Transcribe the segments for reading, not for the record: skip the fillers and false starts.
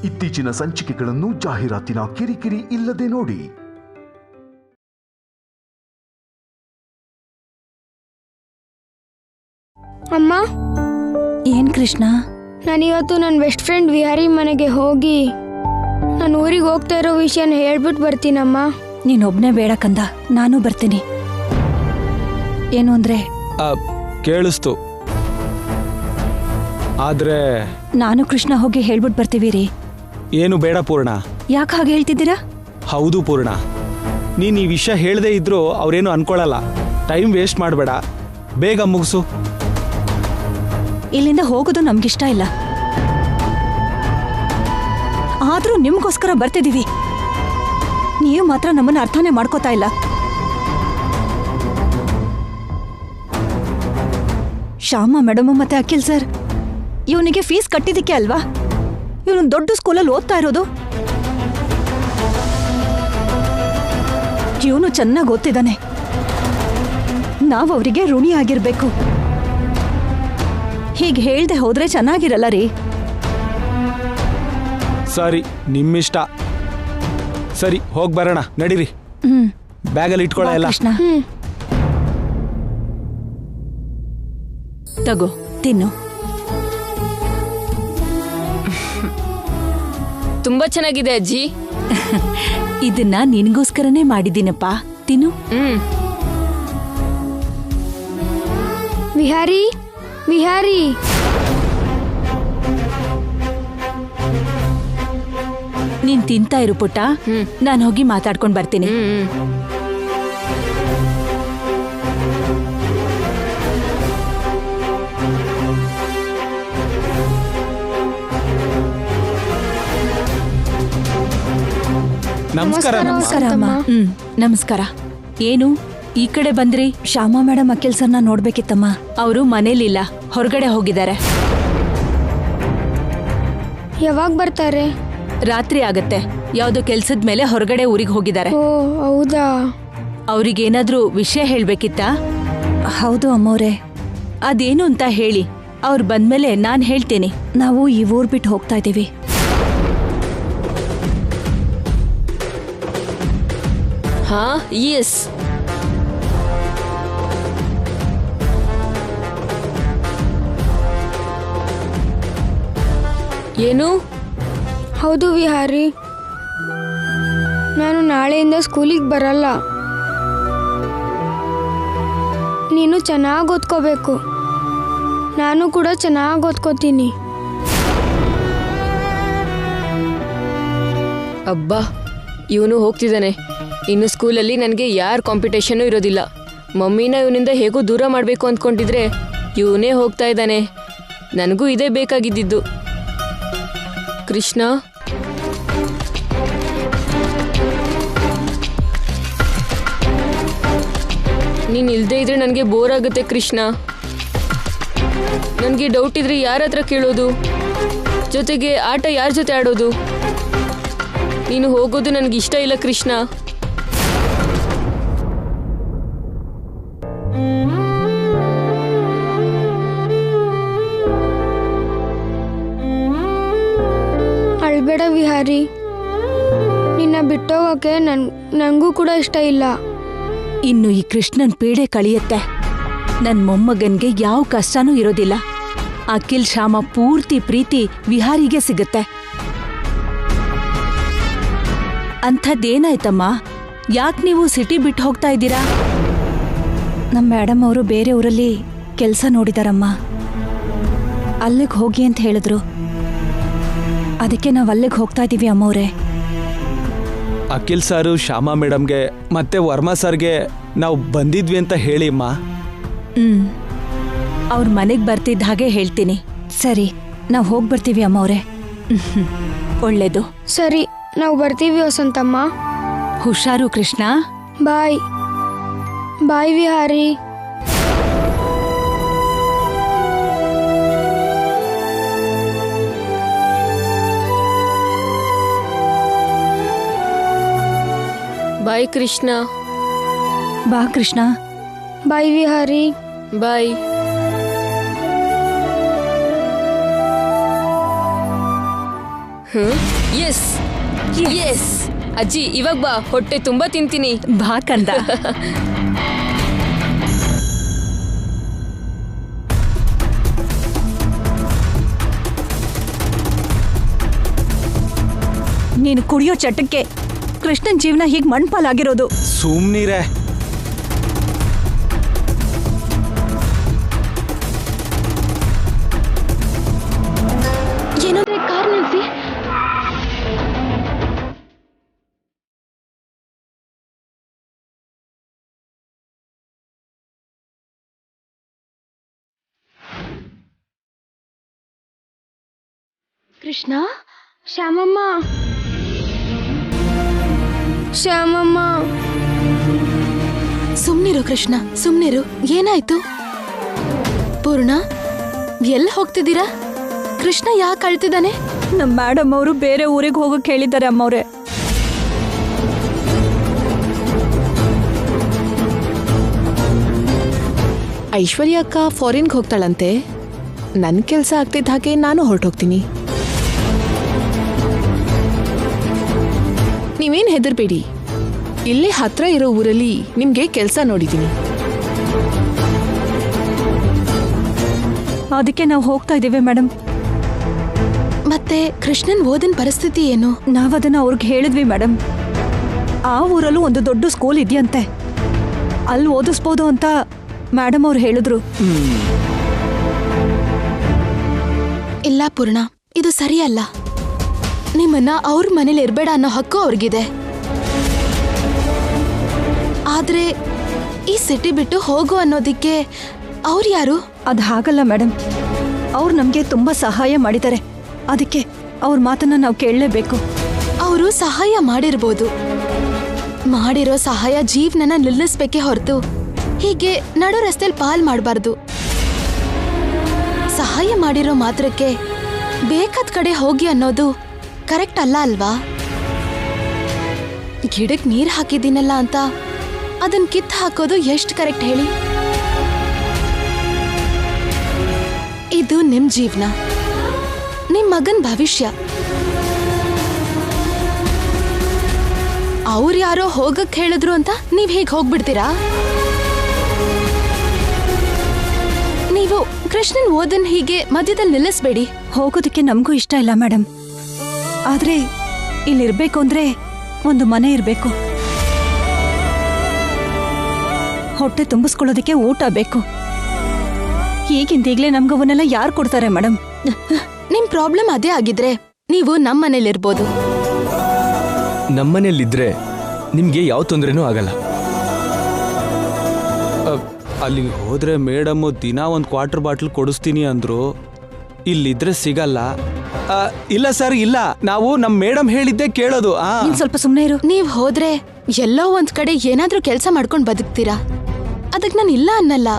ಇತ್ತೀಚಿನ ಸಂಚಿಕೆಗಳನ್ನು ಜಾಹೀರಾತಿನ ಕಿರಿಕಿರಿ ಇಲ್ಲದೆ ನೋಡಿ. ಅಮ್ಮ, ಏನ್ ಕೃಷ್ಣ? ನಾನಿವತ್ತು ನನ್ನ ಬೆಸ್ಟ್ ಫ್ರೆಂಡ್ ವಿಹಾರಿ ಮನೆಗೆ ಹೋಗಿ ನಾನು ಊರಿಗೆ ಹೋಗ್ತಾ ಇರೋ ವಿಷಯನ ಹೇಳ್ಬಿಟ್ಟು ಬರ್ತೀನಮ್ಮ. ನೀನೊಬ್ನೇ ಬೇಡ ಕಂದ, ನಾನು ಬರ್ತೀನಿ. ಏನು ಅಂದ್ರೆ ಕೇಳಿಸ್ತು, ಆದ್ರೆ ನಾನು ಕೃಷ್ಣ ಹೋಗಿ ಹೇಳ್ಬಿಟ್ಟು ಬರ್ತೀವಿ ರೀ. ಏನು ಬೇಡ ಪೂರ್ಣ. ಯಾಕೆ ಹಾಗೆ ಹೇಳ್ತಿದ್ದೀರಾ? ಹೌದು ಪೂರ್ಣ, ನೀನು ಈ ವಿಷಯ ಹೇಳದೇ ಇದ್ರೂ ಅವ್ರೇನು ಅನ್ಕೊಳ್ಳಲ್ಲ. ಟೈಮ್ ವೇಸ್ಟ್ ಮಾಡಬೇಡ, ಬೇಗ ಮುಗಿಸು. ಇಲ್ಲಿಂದ ಹೋಗೋದು ನಮ್ಗಿಷ್ಟ ಇಲ್ಲ, ಆದ್ರೂ ನಿಮ್ಗೋಸ್ಕರ ಬರ್ತಿದೀವಿ. ನೀವು ಮಾತ್ರ ನಮ್ಮನ್ನ ಅರ್ಥನೇ ಮಾಡ್ಕೋತಾ ಇಲ್ಲ. ಶ್ಯಾಮ ಮೇಡಮ್ ಮತ್ತೆ ಅಖಿಲ್ ಸರ್ ಇವನಿಗೆ ಫೀಸ್ ಕಟ್ಟಿದ್ದಕ್ಕೆ ಅಲ್ವಾ ಇವನು ದೊಡ್ಡ ಸ್ಕೂಲಲ್ಲಿ ಓದ್ತಾ ಇರೋದು. ಇವನು ಚೆನ್ನಾಗಿ ಓದ್ತಿದ್ದಾನೆ, ನಾವು ಅವರಿಗೆ ಋಣಿ ಆಗಿರ್ಬೇಕು. ಹೀಗೆ ಹೇಳ್ದೆ ಹೋದ್ರೆ ಚೆನ್ನಾಗಿರಲ್ಲ ರೀ. ಸರಿ, ನಿಮ್ಮಿಷ್ಟ. ಸರಿ, ಹೋಗಿ ಬರೋಣ, ನಡೀರಿ. ಬ್ಯಾಗಲ್ಲಿ ಇಟ್ಕೊಳ್ಳ ಎಲ್ಲ. ಕೃಷ್ಣ, ತಗೋ ತಿನ್ನು. ತುಂಬಾ ಚೆನ್ನಾಗಿದೆ ಅಜ್ಜಿ. ಇದನ್ನ ನಿನ್ಗೋಸ್ಕರನೇ ಮಾಡಿದ್ದೀನಪ್ಪ, ತಿನ್ನು. ವಿಹಾರಿ, ವಿಹಾರಿ, ನೀನ್ ತಿಂತಾ ಇರು ಪುಟ್ಟ, ನಾನು ಹೋಗಿ ಮಾತಾಡ್ಕೊಂಡ್ ಬರ್ತೀನಿ. ನಮಸ್ಕಾರ. ನಮಸ್ಕಾರ ಅಮ್ಮ. ನಮಸ್ಕಾರ. ಏನು ಈ ಕಡೆ ಬಂದ್ರಿ? ಶ್ಯಾಮ ಮೇಡಮ್ ಅಖಿಲ್ ಸರ್ನ ನೋಡ್ಬೇಕಿತ್ತಮ್ಮ. ಅವರು ಮನೇಲಿಲ್ಲ, ಹೊರಗಡೆ ಹೋಗಿದ್ದಾರೆ. ಯಾವಾಗ ಬರ್ತಾರೆ? ರಾತ್ರಿ ಆಗತ್ತೆ. ಯಾವ್ದೋ ಕೆಲ್ಸದ ಮೇಲೆ ಹೊರಗಡೆ ಊರಿಗೆ ಹೋಗಿದ್ದಾರೆ. ಓ ಹೌದಾ? ಅವ್ರಿಗೇನಾದ್ರೂ ವಿಷಯ ಹೇಳ್ಬೇಕಿತ್ತಾ? ಹೌದು ಅಮ್ಮವ್ರೆ. ಅದೇನು ಅಂತ ಹೇಳಿ, ಅವ್ರು ಬಂದ್ಮೇಲೆ ನಾನ್ ಹೇಳ್ತೀನಿ. ನಾವು ಈ ಊರ್ ಬಿಟ್ಟು ಹೋಗ್ತಾ ಇದೀವಿ. ಹಾ, ಎಸ್. ಏನು? ಹೌದು ವಿಹಾರಿ, ನಾನು ನಾಳೆಯಿಂದ ಸ್ಕೂಲಿಗೆ ಬರಲ್ಲ. ನೀನು ಚೆನ್ನಾಗಿ ಓದ್ಕೋಬೇಕು, ನಾನು ಕೂಡ ಚೆನ್ನಾಗಿ ಓದ್ಕೋತೀನಿ. ಅಬ್ಬಾ, ಇವನು ಹೋಗ್ತಿದ್ದಾನೆ. ಇನ್ನು ಸ್ಕೂಲಲ್ಲಿ ನನಗೆ ಯಾರ ಕಾಂಪಿಟೇಷನ್ನು ಇರೋದಿಲ್ಲ. ಮಮ್ಮಿನ ಇವನಿಂದ ಹೇಗೂ ದೂರ ಮಾಡಬೇಕು ಅಂದ್ಕೊಂಡಿದ್ರೆ ಇವನೇ ಹೋಗ್ತಾ ಇದ್ದಾನೆ. ನನಗೂ ಇದೇ ಬೇಕಾಗಿದ್ದಿದ್ದು. ಕೃಷ್ಣ, ನೀನು ಇಲ್ಲದೆ ಇದ್ರೆ ನನಗೆ ಬೋರ್ ಆಗುತ್ತೆ ಕೃಷ್ಣ. ನನಗೆ ಡೌಟ್ ಇದ್ರೆ ಯಾರ ಹತ್ರ ಕೇಳೋದು? ಜೊತೆಗೆ ಆಟ ಯಾರ ಜೊತೆ ಆಡೋದು? ನೀನು ಹೋಗೋದು ನನಗೆ ಇಷ್ಟ ಇಲ್ಲ ಕೃಷ್ಣ. ಅಳ್ಬೇಡ ವಿಹಾರಿ, ನಿನ್ನ ಬಿಟ್ಟೋಗಕ್ಕೆ ನನಗೂ ಕೂಡ ಇಷ್ಟ ಇಲ್ಲ. ಇನ್ನು ಈ ಕೃಷ್ಣನ್ ಪೀಡೆ ಕಳಿಯತ್ತೆ. ನನ್ ಮೊಮ್ಮಗನ್ಗೆ ಯಾವ ಕಷ್ಟನೂ ಇರೋದಿಲ್ಲ. ಅಖಿಲ್ ಶ್ಯಾಮ ಪೂರ್ತಿ ಪ್ರೀತಿ ವಿಹಾರಿಗೆ ಸಿಗತ್ತೆ. ಅಂಥದ್ದೇನಾಯ್ತಮ್ಮ? ಯಾಕೆ ನೀವು ಸಿಟಿ ಬಿಟ್ಟು ಹೋಗ್ತಾ ಇದ್ದೀರಾ? ನಮ್ಮ ಮೇಡಮ್ ಅವರು ಬೇರೆ ಊರಲ್ಲಿ ಕೆಲಸ ನೋಡಿದಾರಮ್ಮ, ಅಲ್ಲಿಗೆ ಹೋಗಿ ಅಂತ ಹೇಳಿದ್ರು. ಅದಕ್ಕೆ ನಾವು ಅಲ್ಲಿಗೆ ಹೋಗ್ತಾ ಇದ್ದೀವಿ ಅಮ್ಮವ್ರೆ. ಅಖಿಲ್ ಸಾರು, ಶ್ಯಾಮಾ ಮೇಡಮ್ಗೆ ಮತ್ತೆ ವರ್ಮಾ ಸರ್ಗೆ ನಾವು ಬಂದಿದ್ವಿ ಅಂತ ಹೇಳಿ ಅಮ್ಮ. ಅವ್ರ ಮನೆಗೆ ಬರ್ತಿದ್ದ ಹಾಗೆ ಹೇಳ್ತೀನಿ. ಸರಿ, ನಾವು ಹೋಗಿ ಬರ್ತೀವಿ ಅಮ್ಮವ್ರೆ. ಒಳ್ಳೇದು. ಸರಿ, ನಾವು ಬರ್ತೀವಿ ವಸಂತಮ್ಮ. ಹುಷಾರು ಕೃಷ್ಣ. ಬಾಯ್ ಬಾಯ್ ವಿಹಾರಿ. ಬಾಯ್ ಕೃಷ್ಣ. ಬಾ ಕೃಷ್ಣ. ಬಾಯ್ ವಿಹಾರಿ. ಬಾಯ್. ಎಸ್ ಎಸ್ ಅಜ್ಜಿ ಇವಾಗ ಬಾ, ಹೊಟ್ಟೆ ತುಂಬಾ ತಿಂತೀನಿ. ಬಾ ಕಂದ. ನೀನು ಕುಡಿಯೋ ಚಟಕ್ಕೆ ಕೃಷ್ಣನ್ ಜೀವನ ಹೀಗೆ ಮಣ್ಪಾಲಾಗಿರೋದು. ಸುಮ್ನಿರೇ. ಏನಾದ್ರೆ ಕಾರ್ ನಿಲ್ಸಿ. ಕೃಷ್ಣ, ಶ್ಯಾಮಮ್ಮ, ಶ್ಯಾಮಮ್ಮ. ಸುಮ್ನಿರು ಕೃಷ್ಣ, ಸುಮ್ನಿರು. ಏನಾಯ್ತು? ಪೂರ್ಣ, ಎಲ್ಲಿ ಹೋಗ್ತಿದ್ದೀರಾ? ಕೃಷ್ಣ ಯಾಕೆ ಅಳ್ತಿದ್ದಾನೆ? ನಮ್ಮ ಮೇಡಮ್ ಅವರು ಬೇರೆ ಊರಿಗೆ ಹೋಗಕ್ಕೆ ಹೇಳಿದ್ದಾರೆ ಅಮ್ಮವ್ರೆ. ಐಶ್ವರ್ಯ ಅಕ್ಕ ಫಾರಿನ್ಗೆ ಹೋಗ್ತಾಳಂತೆ. ನನ್ನ ಕೆಲಸ ಆಗ್ತಿದ್ದ ಹಾಗೆ ನಾನು ಹೊರಟೋಗ್ತೀನಿ. ನೀವೇನು ಹೆದರ್ಬೇಡಿ, ಇಲ್ಲೇ ಹತ್ರ ಇರೋ ಊರಲ್ಲಿ ನಿಮಗೆ ಕೆಲಸ ನೋಡಿದ್ದೀನಿ. ಅದಕ್ಕೆ ನಾವು ಹೋಗ್ತಾ ಇದ್ದೀವಿ ಮೇಡಮ್. ಮತ್ತೆ ಕೃಷ್ಣನ್ ಓದಿನ ಪರಿಸ್ಥಿತಿ ಏನು? ನಾವದನ್ನ ಅವ್ರಿಗೆ ಹೇಳಿದ್ವಿ ಮೇಡಮ್. ಆ ಊರಲ್ಲೂ ಒಂದು ದೊಡ್ಡ ಸ್ಕೂಲ್ ಇದೆಯಂತೆ, ಅಲ್ಲಿ ಓದಿಸ್ಬೋದು ಅಂತ ಮೇಡಮ್ ಅವ್ರು ಹೇಳಿದ್ರು. ಇಲ್ಲ ಪೂರ್ಣ, ಇದು ಸರಿಯಲ್ಲ. ನಿಮ್ಮನ್ನ ಅವ್ರ ಮನೇಲಿ ಇರ್ಬೇಡ ಅನ್ನೋ ಹಕ್ಕು ಅವ್ರಿಗಿದೆ. ಆದ್ರೆ ಈ ಸಿಟಿ ಬಿಟ್ಟು ಹೋಗು ಅನ್ನೋದಿಕ್ಕೆ ಅವ್ರು ಯಾರು? ಅದು ಹಾಗಲ್ಲ ಮೇಡಮ್. ಅವ್ರು ನಮಗೆ ತುಂಬ ಸಹಾಯ ಮಾಡಿದ್ದಾರೆ. ಅದಕ್ಕೆ ಅವ್ರ ಮಾತನ್ನ ನಾವು ಕೇಳಲೇಬೇಕು. ಅವರು ಸಹಾಯ ಮಾಡಿರ್ಬೋದು. ಮಾಡಿರೋ ಸಹಾಯ ಜೀವನನ ನಿಲ್ಲಿಸ್ಬೇಕೇ ಹೊರತು ಹೀಗೆ ನಡು ರಸ್ತೆಯಲ್ಲಿ ಪಾಲ್ ಮಾಡಬಾರ್ದು. ಸಹಾಯ ಮಾಡಿರೋ ಮಾತ್ರಕ್ಕೆ ಬೇಕಾದ ಕಡೆ ಹೋಗಿ ಅನ್ನೋದು ಕರೆಕ್ಟ್ ಅಲ್ಲ ಅಲ್ವಾ? ಗಿಡಕ್ಕೆ ನೀರು ಹಾಕಿದ್ದೀನಲ್ಲ ಅಂತ ಅದನ್ನ ಕಿತ್ತು ಹಾಕೋದು ಎಷ್ಟು ಕರೆಕ್ಟ್ ಹೇಳಿ? ಇದು ನಿಮ್ ಜೀವನ, ನಿಮ್ ಮಗನ್ ಭವಿಷ್ಯ. ಅವ್ರು ಯಾರೋ ಹೋಗಕ್ ಹೇಳಿದ್ರು ಅಂತ ನೀವ್ ಹೀಗೆ ಹೋಗ್ಬಿಡ್ತೀರಾ? ನೀವು ಕೃಷ್ಣನ್ ಓದನ್ ಹೀಗೆ ಮಧ್ಯದಲ್ಲಿ ನಿಲ್ಲಿಸ್ಬೇಡಿ. ಹೋಗೋದಕ್ಕೆ ನಮಗೂ ಇಷ್ಟ ಇಲ್ಲ ಮೇಡಮ್. ಆದ್ರೆ ಇಲ್ಲಿರ್ಬೇಕು ಅಂದ್ರೆ ಒಂದು ಮನೆ ಇರಬೇಕು, ಹೊಟ್ಟೆ ತುಂಬಿಸ್ಕೊಳ್ಳೋದಕ್ಕೆ ಊಟ ಬೇಕು. ಈಗಿಂದೀಗ್ಲೇ ನಮ್ಗವನ್ನೆಲ್ಲ ಯಾರು ಕೊಡ್ತಾರೆ ಮೇಡಮ್? ನಿಮ್ ಪ್ರಾಬ್ಲಮ್ ಅದೇ ಆಗಿದ್ರೆ ನೀವು ನಮ್ಮ ಮನೇಲಿರ್ಬೋದು. ನಮ್ಮನೇಲಿದ್ರೆ ನಿಮ್ಗೆ ಯಾವ ತೊಂದರೆನೂ ಆಗಲ್ಲ. ಅಲ್ಲಿಗೆ ಹೋದ್ರೆ ಮೇಡಮ್ಮು ದಿನ ಒಂದು ಕ್ವಾರ್ಟರ್ ಬಾಟ್ಲ್ ಕೊಡಿಸ್ತೀನಿ ಅಂದ್ರು. ಇಲ್ಲಿದ್ರೆ ಸಿಗಲ್ಲ. ಇಲ್ಲ ಸರ್, ಇಲ್ಲ, ನಾವು ನಮ್ಮ ಮೇಡಮ್ ಹೇಳಿದ್ದೆ ಕೇಳೋದು. ನೀನ್ ಸ್ವಲ್ಪ ಸುಮ್ಮನೆ ಇರು. ನೀವ್ ಹೋದ್ರೆ ಎಲ್ಲೋ ಒಂದ್ ಕಡೆ ಏನಾದ್ರೂ ಕೆಲಸ ಮಾಡ್ಕೊಂಡು ಬದುಕ್ತೀರಾ, ಅದಕ್ಕೆ ನಾನು ಇಲ್ಲ ಅನ್ನಲ್ಲ.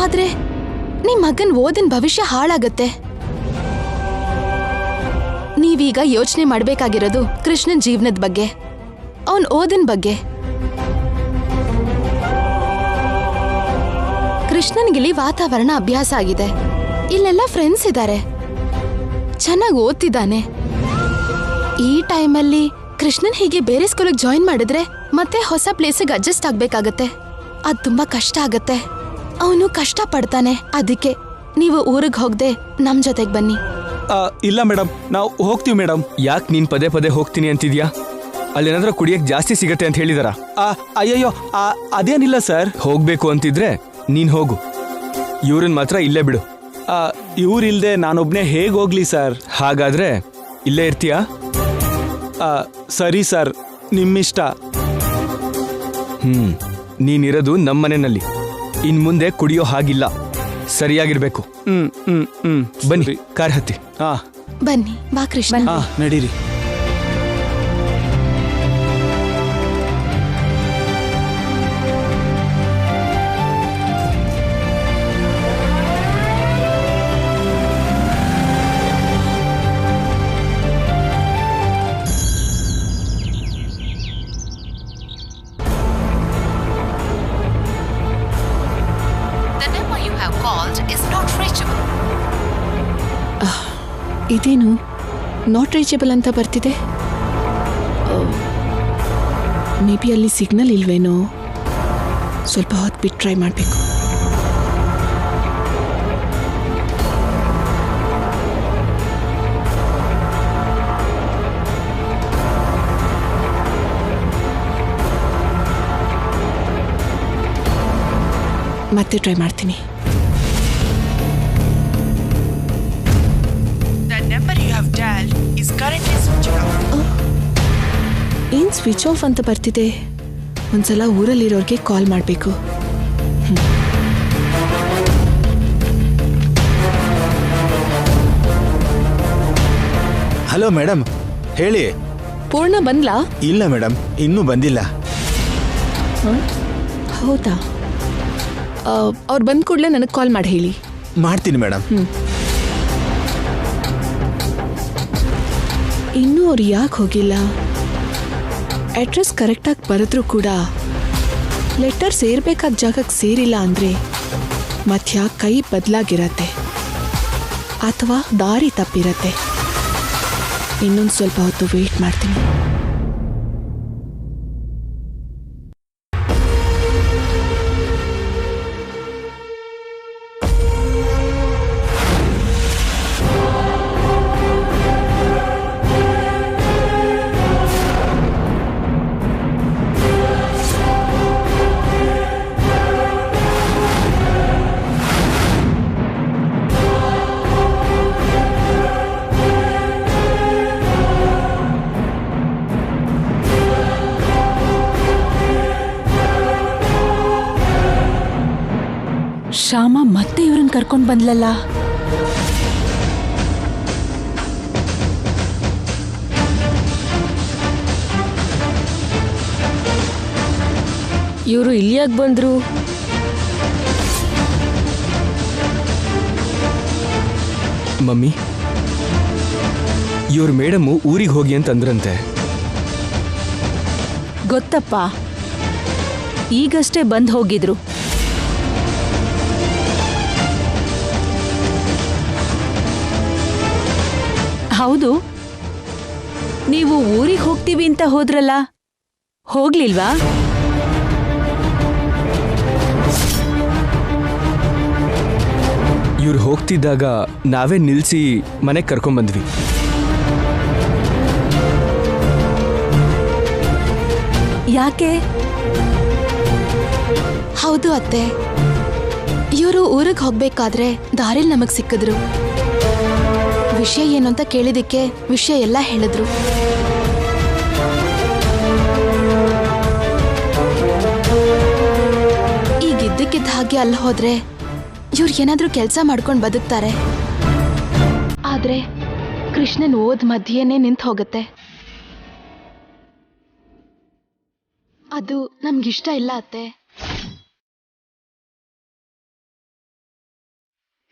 ಆದ್ರೆ ನಿಮ್ ಮಗನ್ ಓದಿನ ಭವಿಷ್ಯ ಹಾಳಾಗತ್ತೆ. ನೀವೀಗ ಯೋಚನೆ ಮಾಡ್ಬೇಕಾಗಿರೋದು ಕೃಷ್ಣನ್ ಜೀವನದ ಬಗ್ಗೆ, ಅವನ್ ಓದಿನ ಬಗ್ಗೆ. ಕೃಷ್ಣನ್ಗಿಲ್ಲಿ ವಾತಾವರಣ ಅಭ್ಯಾಸ ಆಗಿದೆ. ಇಲ್ಲೆಲ್ಲ ಫ್ರೆಂಡ್ಸ್ ಇದ್ದಾರೆ, ಚೆನ್ನಾಗಿ ಓದ್ತಿದ್ದಾನೆ. ಈ ಟೈಮಲ್ಲಿ ಕೃಷ್ಣನ್ ಹೀಗೆ ಬೇರೆ ಸ್ಕೂಲಿಗೆ ಜಾಯಿನ್ ಮಾಡಿದ್ರೆ ಮತ್ತೆ ಹೊಸ ಪ್ಲೇಸಿಗೆ ಅಡ್ಜಸ್ಟ್ ಆಗ್ಬೇಕಾಗತ್ತೆ. ಅದು ತುಂಬಾ ಕಷ್ಟ ಆಗತ್ತೆ. ಅವನು ಕಷ್ಟ ಪಡ್ತಾನೆ. ಅದಕ್ಕೆ ನೀವು ಊರಿಗೆ ಹೋಗದೆ ನಮ್ ಜೊತೆಗೆ ಬನ್ನಿ. ಇಲ್ಲ ಮೇಡಮ್, ನಾವು ಹೋಗ್ತೀವಿ ಮೇಡಮ್. ಯಾಕೆ ನೀನ್ ಪದೇ ಪದೇ ಹೋಗ್ತೀನಿ ಅಂತಿದ್ಯಾ? ಅಲ್ಲೇನಾದ್ರೂ ಕುಡಿಯಕ್ ಜಾಸ್ತಿ ಸಿಗತ್ತೆ ಅಂತ ಹೇಳಿದಾರ? ಅಯ್ಯಯ್ಯೋ, ಅದೇನಿಲ್ಲ ಸರ್. ಹೋಗ್ಬೇಕು ಅಂತಿದ್ರೆ ನೀನ್ ಹೋಗು, ಇವ್ರನ್ ಮಾತ್ರ ಇಲ್ಲೇ ಬಿಡು. ಇವ್ರಿಲ್ದೆ ನಾನೊಬ್ನೇ ಹೇಗೆ ಹೋಗ್ಲಿ ಸರ್? ಹಾಗಾದ್ರೆ ಇಲ್ಲೇ ಇರ್ತೀಯಾ? ಸರಿ ಸರ್, ನಿಮ್ಮಿಷ್ಟ. ನೀನಿರೋದು ನಮ್ಮನೆಯಲ್ಲಿ. ಇನ್ ಮುಂದೆ ಕುಡಿಯೋ ಹಾಗಿಲ್ಲ, ಸರಿಯಾಗಿರ್ಬೇಕು. ಬನ್ನಿ, ಕಾರ್ ಹತ್ತಿ. ಬನ್ನಿ, ಬಾ ಕೃಷ್ಣ. ನಡೀರಿ. ಇದೇನು ನಾಟ್ ರೀಚಬಲ್ ಅಂತ ಬರ್ತಿದೆ. ಮೇ ಬಿ ಅಲ್ಲಿ ಸಿಗ್ನಲ್ ಇಲ್ವೇನೋ, ಸ್ವಲ್ಪ ಹೊತ್ತು ಬಿಟ್ಟು ಟ್ರೈ ಮಾಡಬೇಕು. ಮತ್ತೆ ಟ್ರೈ ಮಾಡ್ತೀನಿ. ಏನ್ ಸ್ವಿಚ್ ಆಫ್ ಅಂತ ಬರ್ತಿದೆ. ಒಂದ್ಸಲ ಊರಲ್ಲಿರೋರ್ಗೆ ಕಾಲ್ ಮಾಡಬೇಕು. ಹಲೋ ಮೇಡಮ್, ಹೇಳಿ. ಪೂರ್ಣ ಬಂದ್ಲಾ? ಇಲ್ಲ ಮೇಡಮ್, ಇನ್ನೂ ಬಂದಿಲ್ಲ. ಹೌದಾ? ಅವ್ರು ಬಂದ ಕೂಡಲೇ ನನಗೆ ಕಾಲ್ ಮಾಡಿ ಹೇಳಿ. ಮಾಡ್ತೀನಿ ಮೇಡಮ್. ಇನ್ನೂ ಅವ್ರು ಯಾಕೆ ಹೋಗಿಲ್ಲ? ಅಡ್ರೆಸ್ ಕರೆಕ್ಟಾಗಿ ಬರೆದ್ರೂ ಕೂಡ ಲೆಟರ್ ಸೇರ್ಬೇಕಾದ ಜಾಗಕ್ಕೆ ಸೇರಿಲ್ಲ ಅಂದರೆ ಮಧ್ಯ ಕೈ ಬದಲಾಗಿರತ್ತೆ ಅಥವಾ ದಾರಿ ತಪ್ಪಿರತ್ತೆ. ಇನ್ನೊಂದು ಸ್ವಲ್ಪ ಹೊತ್ತು ವೇಟ್ ಮಾಡ್ತೀನಿ. ಶ್ಯಾಮ ಮತ್ತೆ ಇವ್ರನ್ನ ಕರ್ಕೊಂಡು ಬಂದ್ಲಲ್ಲ. ಇವರು ಇಲ್ಲಿ ಯಾಕೆ ಬಂದ್ರು? ಮಮ್ಮಿ, ಇವ್ರ ಮೇಡಮು ಊರಿಗೆ ಹೋಗಿ ಅಂತಂದ್ರಂತೆ. ಗೊತ್ತಪ್ಪ, ಈಗಷ್ಟೇ ಬಂದು ಹೋಗಿದ್ರು. ಹೌದು, ನೀವು ಊರಿಗೆ ಹೋಗ್ತೀವಿ ಅಂತ ಹೋದ್ರಲ್ಲ, ಹೋಗ್ಲಿಲ್ವಾ? ಇವ್ರು ಹೋಗ್ತಿದ್ದಾಗ ನಾವೇ ನಿಲ್ಸಿ ಮನೆಗೆ ಕರ್ಕೊಂಡ್ಬಂದ್ವಿ. ಯಾಕೆ? ಹೌದು ಅತ್ತೆ, ಇವರು ಊರಿಗೆ ಹೋಗ್ಬೇಕಾದ್ರೆ ದಾರಿಲ್ ನಮಗ್ ಸಿಕ್ಕಿದ್ರು. ವಿಷಯ ಏನು ಅಂತ ಕೇಳಿದಕ್ಕೆ ವಿಷಯ ಎಲ್ಲ ಹೇಳಿದ್ರು. ಈಗ ಇದ್ದಕ್ಕಿದ್ದ ಹಾಗೆ ಅಲ್ಲಿ ಹೋದ್ರೆ ಇವ್ರು ಏನಾದ್ರೂ ಕೆಲಸ ಮಾಡ್ಕೊಂಡು ಬದುಕ್ತಾರೆ. ಆದ್ರೆ ಕೃಷ್ಣನ್ ಓದ್ ಮಧ್ಯೆನೇ ನಿಂತು ಹೋಗುತ್ತೆ. ಅದು ನಮ್ಗಿಷ್ಟ ಇಲ್ಲ ಅತ್ತೆ.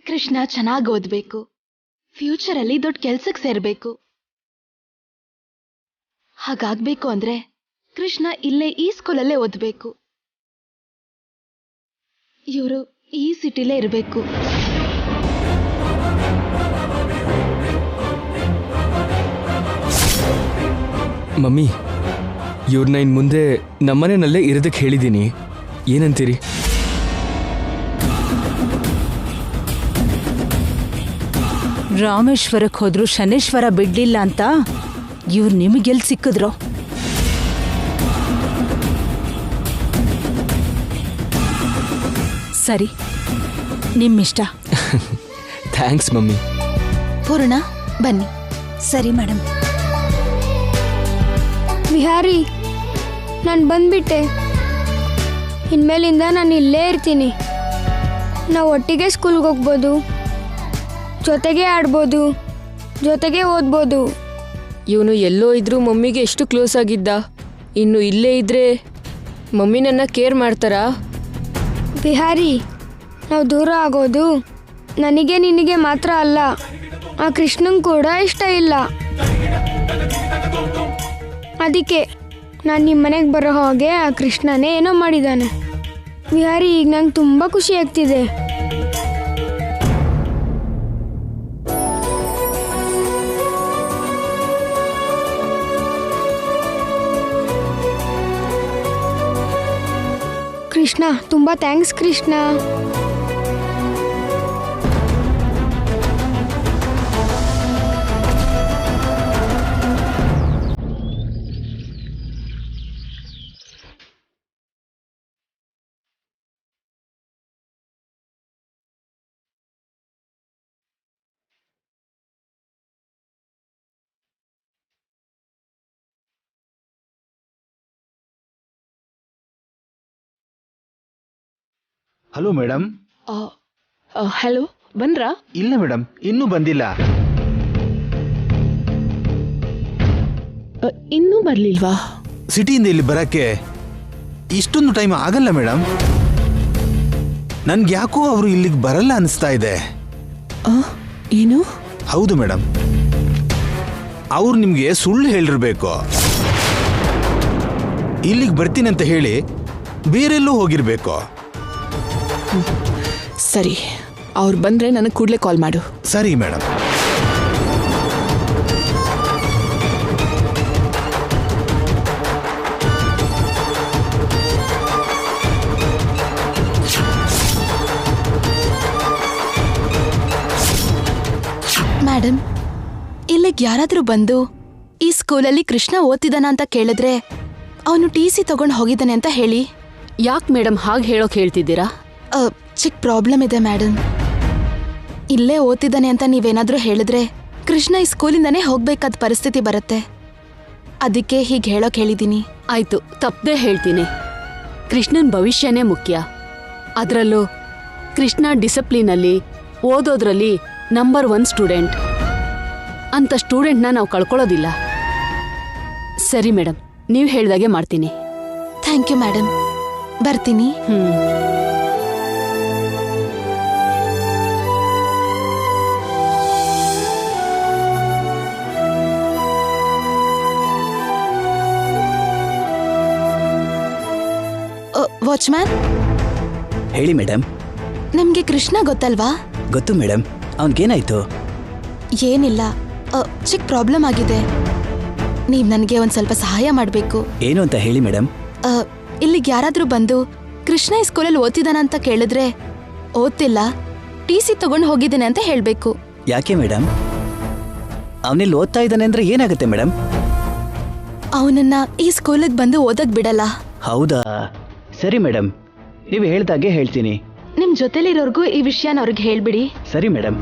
ಕೃಷ್ಣ ಚೆನ್ನಾಗಿ ಓದ್ಬೇಕು, ಫ್ಯೂಚರಲ್ಲಿ ದೊಡ್ಡ ಕೆಲ್ಸಕ್ಕೆ ಸೇರ್ಬೇಕು. ಹಾಗಾಗ್ಬೇಕು ಅಂದ್ರೆ ಕೃಷ್ಣ ಇಲ್ಲೇ ಈ ಸ್ಕೂಲಲ್ಲೇ ಓದ್ಬೇಕು. ಇವರು ಈ ಸಿಟಿಲೇ ಇರಬೇಕು. ಮಮ್ಮಿ, ಇವ್ರನ್ನ ಇನ್ ಮುಂದೆ ನಮ್ಮನೆಯಲ್ಲೇ ಇರೋದಕ್ಕೆ ಹೇಳಿದ್ದೀನಿ. ಏನಂತೀರಿ? ರಾಮೇಶ್ವರಕ್ಕೆ ಹೋದ್ರು ಶನೇಶ್ವರ ಬಿಡ್ಲಿಲ್ಲ ಅಂತ ಇವ್ರು ನಿಮಗೆಲ್ ಸಿಕ್ಕಿದ್ರು? ಸರಿ, ನಿಮ್ಮಿಷ್ಟ. Thanks mummy. ಪೂರ್ಣ ಬನ್ನಿ. ಸರಿ ಮೇಡಮ್. ವಿಹಾರಿ, ನಾನು ಬಂದ್ಬಿಟ್ಟೆ. ಇನ್ಮೇಲಿಂದ ನಾನು ಇಲ್ಲೇ ಇರ್ತೀನಿ. ನಾವು ಒಟ್ಟಿಗೆ ಸ್ಕೂಲ್ಗೆ ಹೋಗ್ಬೋದು, ಜೊತೆಗೆ ಆಡ್ಬೋದು, ಜೊತೆಗೆ ಓದ್ಬೋದು. ಇವನು ಎಲ್ಲೋ ಇದ್ರೂ ಮಮ್ಮಿಗೆ ಎಷ್ಟು ಕ್ಲೋಸ್ ಆಗಿದ್ದ. ಇನ್ನು ಇಲ್ಲೇ ಇದ್ರೆ ಮಮ್ಮಿ ನನ್ನ ಕೇರ್ ಮಾಡ್ತಾರಾ? ಬಿಹಾರಿ, ನಾವು ದೂರ ಆಗೋದು ನನಗೆ ನಿನಗೆ ಮಾತ್ರ ಅಲ್ಲ, ಆ ಕೃಷ್ಣಂಗೆ ಕೂಡ ಇಷ್ಟ ಇಲ್ಲ. ಅದಕ್ಕೆ ನಾನು ನಿಮ್ಮ ಮನೆಗೆ ಬರೋ ಹಾಗೆ ಆ ಕೃಷ್ಣನೇ ಏನೋ ಮಾಡಿದ್ದಾನೆ. ವಿಹಾರಿ, ಈಗ ನಂಗೆ ತುಂಬ ಖುಷಿ ಆಗ್ತಿದೆ. ಕೃಷ್ಣ, ತುಂಬ thanks Krishna. Hello madam. Hello, ಬಂದ್ರಾ? ಇಲ್ಲ ಮೇಡಮ್, ಇನ್ನೂ ಬಂದಿಲ್ಲ. ಇನ್ನೂ ಬರ್ಲಿಲ್ವಾ? ಸಿಟಿಯಿಂದ ಇಲ್ಲಿ ಬರಕ್ಕೆ ಇಷ್ಟೊಂದು ಟೈಮ್ ಆಗಲ್ಲ ಮೇಡಮ್. ನನ್ಗೆ ಯಾಕೋ ಅವರು ಇಲ್ಲಿಗೆ ಬರಲ್ಲ ಅನಿಸ್ತಾ ಇದೆ. ಏನು? ಹೌದು ಮೇಡಮ್, ಅವ್ರು ನಿಮ್ಗೆ ಸುಳ್ಳು ಹೇಳಿರ್ಬೇಕು. ಇಲ್ಲಿಗೆ ಬರ್ತೀನಿ ಅಂತ ಹೇಳಿ ಬೇರೆಲ್ಲೂ ಹೋಗಿರ್ಬೇಕು. ಸರಿ, ಅವ್ರು ಬಂದ್ರೆ ನನಗೆ ಕೂಡಲೇ ಕಾಲ್ ಮಾಡು. ಸರಿ ಮೇಡಮ್. ಮೇಡಮ್, ಇಲ್ಲಿಗೆ ಯಾರಾದ್ರೂ ಬಂದು ಈ ಸ್ಕೂಲಲ್ಲಿ ಕೃಷ್ಣ ಓದ್ತಿದ್ದಾನ ಅಂತ ಕೇಳಿದ್ರೆ ಅವನು TC ತಗೊಂಡು ಹೋಗಿದ್ದಾನೆ ಅಂತ ಹೇಳಿ. ಯಾಕೆ ಮೇಡಮ್ ಹಾಗೆ ಹೇಳೋಕೆ ಹೇಳ್ತಿದ್ದೀರಾ? ಚಿಕ್ಕ ಪ್ರಾಬ್ಲಮ್ ಇದೆ ಮೇಡಮ್. ಇಲ್ಲೇ ಓದ್ತಿದ್ದಾನೆ ಅಂತ ನೀವೇನಾದ್ರೂ ಹೇಳಿದ್ರೆ ಕೃಷ್ಣ ಈ ಸ್ಕೂಲಿಂದಾನೇ ಹೋಗ್ಬೇಕಾದ ಪರಿಸ್ಥಿತಿ ಬರುತ್ತೆ. ಅದಕ್ಕೆ ಹೀಗೆ ಹೇಳೋಕೆ ಹೇಳಿದ್ದೀನಿ. ಆಯ್ತು, ತಪ್ಪದೇ ಹೇಳ್ತೀನಿ. ಕೃಷ್ಣನ್ ಭವಿಷ್ಯನೇ ಮುಖ್ಯ. ಅದರಲ್ಲೂ ಕೃಷ್ಣ ಡಿಸಿಪ್ಲಿನಲ್ಲಿ, ಓದೋದ್ರಲ್ಲಿ ನಂಬರ್ 1 ಸ್ಟೂಡೆಂಟ್. ಅಂತ ಸ್ಟೂಡೆಂಟ್ನ ನಾವು ಕಳ್ಕೊಳ್ಳೋದಿಲ್ಲ. ಸರಿ ಮೇಡಮ್, ನೀವು ಹೇಳ್ದಾಗೆ ಮಾಡ್ತೀನಿ. Thank you madam. ಬರ್ತೀನಿ. ವಾಚ್ಮ್ಯಾನ್, ಹೇಳಿ ಮೇಡಮ್. ನಿಮ್ಗೆ ಕೃಷ್ಣ ಗೊತ್ತಲ್ವಾ? ಗೊತ್ತು ಮೇಡಮ್. ಅವನಿಗೇನಾಯ್ತು? ಏನಿಲ್ಲ, ಚಿಕ್ಕ ಪ್ರಾಬ್ಲಮ್ ಆಗಿದೆ. ನೀವು ನನಗೆ ಒಂದು ಸ್ವಲ್ಪ ಸಹಾಯ ಮಾಡಬೇಕು. ಏನು ಅಂತ ಹೇಳಿ ಮೇಡಮ್. ಇಲ್ಲಿಗೆ ಯಾರಾದರೂ ಬಂದು ಕೃಷ್ಣ ಈ ಸ್ಕೂಲಲ್ಲಿ ಓದ್ತಿದ್ದಾನ ಅಂತ ಕೇಳಿದ್ರೆ ಓದ್ತಿಲ್ಲ, TC ತಗೊಂಡು ಹೋಗಿದ್ದೇನೆ ಅಂತ ಹೇಳಬೇಕು. ಯಾಕೆ ಮೇಡಮ್? ಅವನಿಲ್ಲಿ ಓದ್ತಾ ಇದ್ದಾನೆ ಅಂದ್ರೆ ಏನಾಗುತ್ತೆ ಮೇಡಮ್? ಅವನನ್ನ ಈ ಸ್ಕೂಲಿಗೆ ಬಂದು ಓದಕ್ ಬಿಡಲ್ಲ. ಹೌದಾ? ಸರಿ ಮೇಡಮ್, ನೀವು ಹೇಳ್ದಾಗೆ ಹೇಳ್ತೀನಿ. ನಿಮ್ ಜೊತೆಲಿರೋರ್ಗೂ ಈ ವಿಷಯನ ಅವ್ರಿಗೆ ಹೇಳ್ಬಿಡಿ. ಸರಿ ಮೇಡಮ್.